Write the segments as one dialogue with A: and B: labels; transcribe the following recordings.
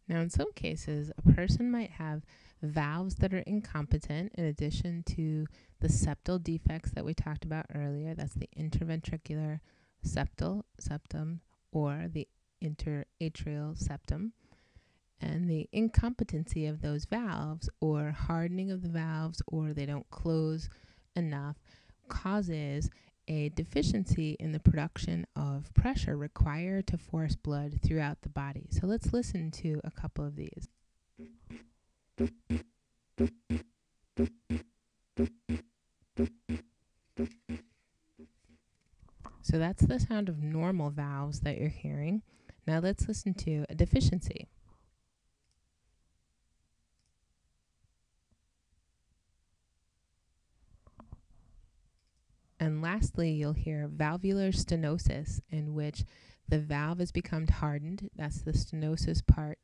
A: Now, in some cases, a person might have valves that are incompetent in addition to the septal defects that we talked about earlier. That's the interventricular septum or the interatrial septum. And the incompetency of those valves or hardening of the valves or they don't close enough causes a deficiency in the production of pressure required to force blood throughout the body. So let's listen to a couple of these. So that's the sound of normal valves that you're hearing. Now let's listen to a deficiency. And lastly, you'll hear valvular stenosis, in which the valve has become hardened. That's the stenosis part.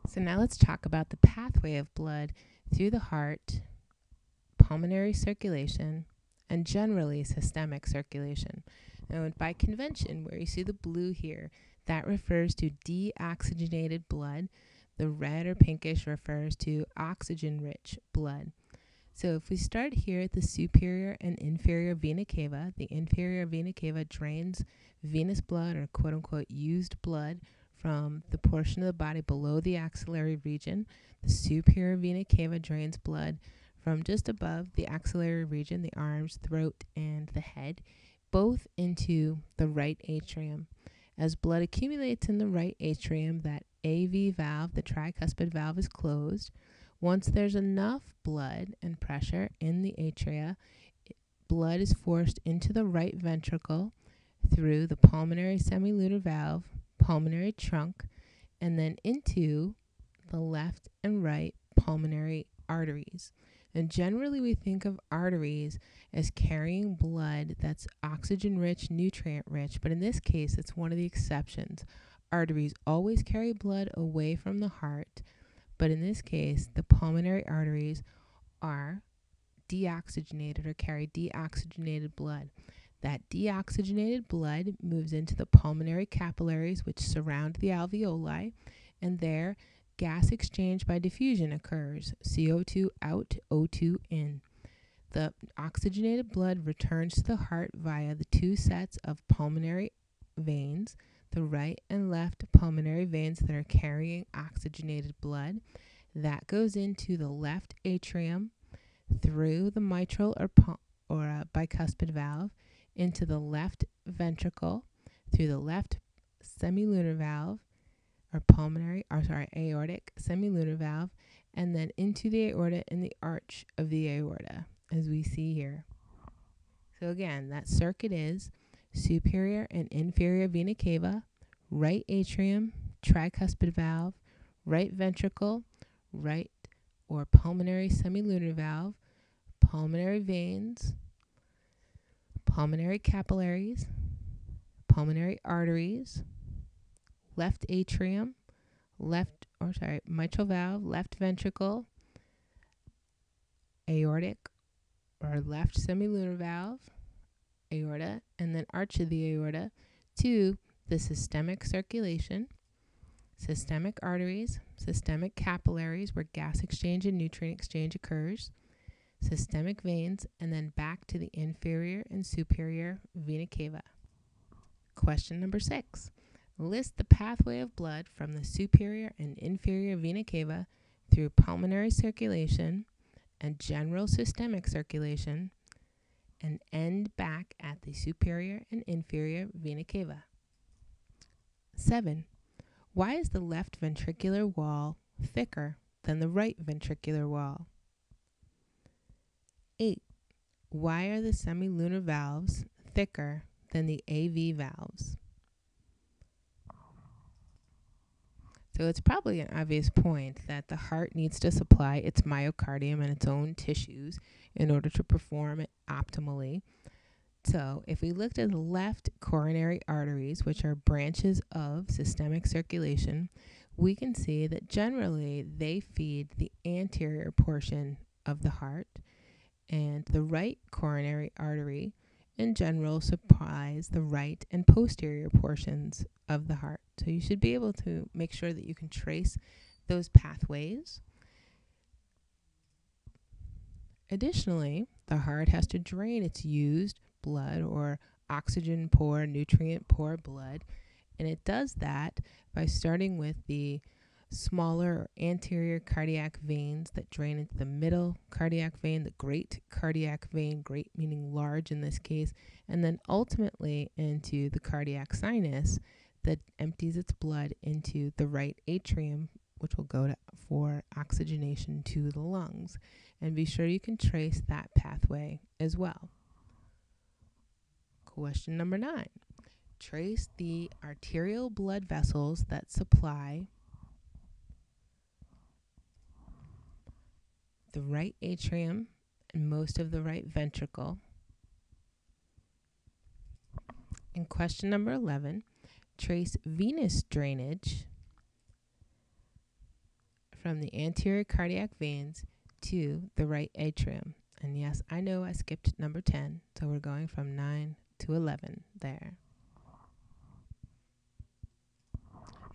A: So now let's talk about the pathway of blood through the heart, pulmonary circulation, and generally systemic circulation. Now, by convention, where you see the blue here, that refers to deoxygenated blood. The red or pinkish refers to oxygen-rich blood. So if we start here at the superior and inferior vena cava, the inferior vena cava drains venous blood or quote-unquote used blood from the portion of the body below the axillary region. The superior vena cava drains blood from just above the axillary region, the arms, throat, and the head, both into the right atrium. As blood accumulates in the right atrium, that AV valve, the tricuspid valve, is closed. Once there's enough blood and pressure in the atria, blood is forced into the right ventricle through the pulmonary semilunar valve, pulmonary trunk, and then into the left and right pulmonary arteries. And generally we think of arteries as carrying blood that's oxygen-rich, nutrient-rich, but in this case, it's one of the exceptions. Arteries always carry blood away from the heart, but in this case, the pulmonary arteries are deoxygenated or carry deoxygenated blood. That deoxygenated blood moves into the pulmonary capillaries, which surround the alveoli, and there gas exchange by diffusion occurs. CO2 out, O2 in. The oxygenated blood returns to the heart via the two sets of pulmonary veins, the right and left pulmonary veins that are carrying oxygenated blood. That goes into the left atrium through the mitral or bicuspid valve into the left ventricle through the left semilunar valve or aortic semilunar valve, and then into the aorta and the arch of the aorta, as we see here. So again, that circuit is superior and inferior vena cava, right atrium, tricuspid valve, right ventricle, right or pulmonary semilunar valve, pulmonary veins, pulmonary capillaries, pulmonary arteries, left atrium, mitral valve, left ventricle, aortic or left semilunar valve, aorta, and then arch of the aorta to the systemic circulation, systemic arteries, systemic capillaries where gas exchange and nutrient exchange occurs, systemic veins, and then back to the inferior and superior vena cava. Question number 6. List the pathway of blood from the superior and inferior vena cava through pulmonary circulation and general systemic circulation and end back at the superior and inferior vena cava. 7. Why is the left ventricular wall thicker than the right ventricular wall? 8. Why are the semilunar valves thicker than the AV valves? So it's probably an obvious point that the heart needs to supply its myocardium and its own tissues in order to perform it optimally. So if we looked at the left coronary arteries, which are branches of systemic circulation, we can see that generally they feed the anterior portion of the heart, And the right coronary artery in general supplies the right and posterior portions of the heart. So you should be able to make sure that you can trace those pathways. Additionally, the heart has to drain its used blood or oxygen poor, nutrient poor blood, and it does that by starting with the smaller or anterior cardiac veins that drain into the middle cardiac vein, the great cardiac vein, great meaning large in this case, and then ultimately into the cardiac sinus that empties its blood into the right atrium, which will go for oxygenation to the lungs. And be sure you can trace that pathway as well. Question number 9. Trace the arterial blood vessels that supply the right atrium and most of the right ventricle. And question number 11, trace venous drainage from the anterior cardiac veins to the right atrium. And yes, I know I skipped number 10, so we're going from 9 to 11 there.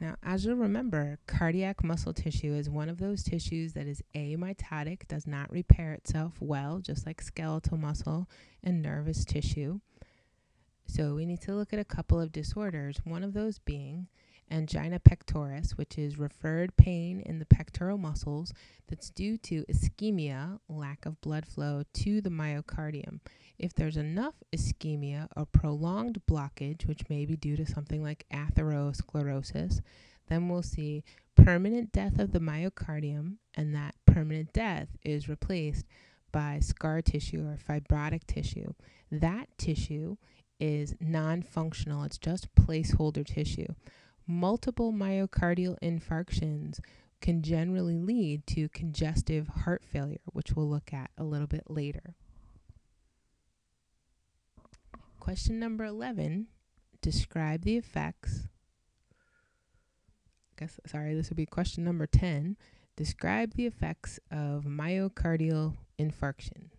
A: Now, as you'll remember, cardiac muscle tissue is one of those tissues that is amitotic, does not repair itself well, just like skeletal muscle and nervous tissue. So we need to look at a couple of disorders, one of those being angina pectoris, which is referred pain in the pectoral muscles that's due to ischemia, lack of blood flow to the myocardium. If there's enough ischemia or prolonged blockage, which may be due to something like atherosclerosis, then we'll see permanent death of the myocardium, and that permanent death is replaced by scar tissue or fibrotic tissue. That tissue is non-functional. It's just placeholder tissue. Multiple myocardial infarctions can generally lead to congestive heart failure, which we'll look at a little bit later. Question number 11, describe the effects. This would be question number 10. Describe the effects of myocardial infarction.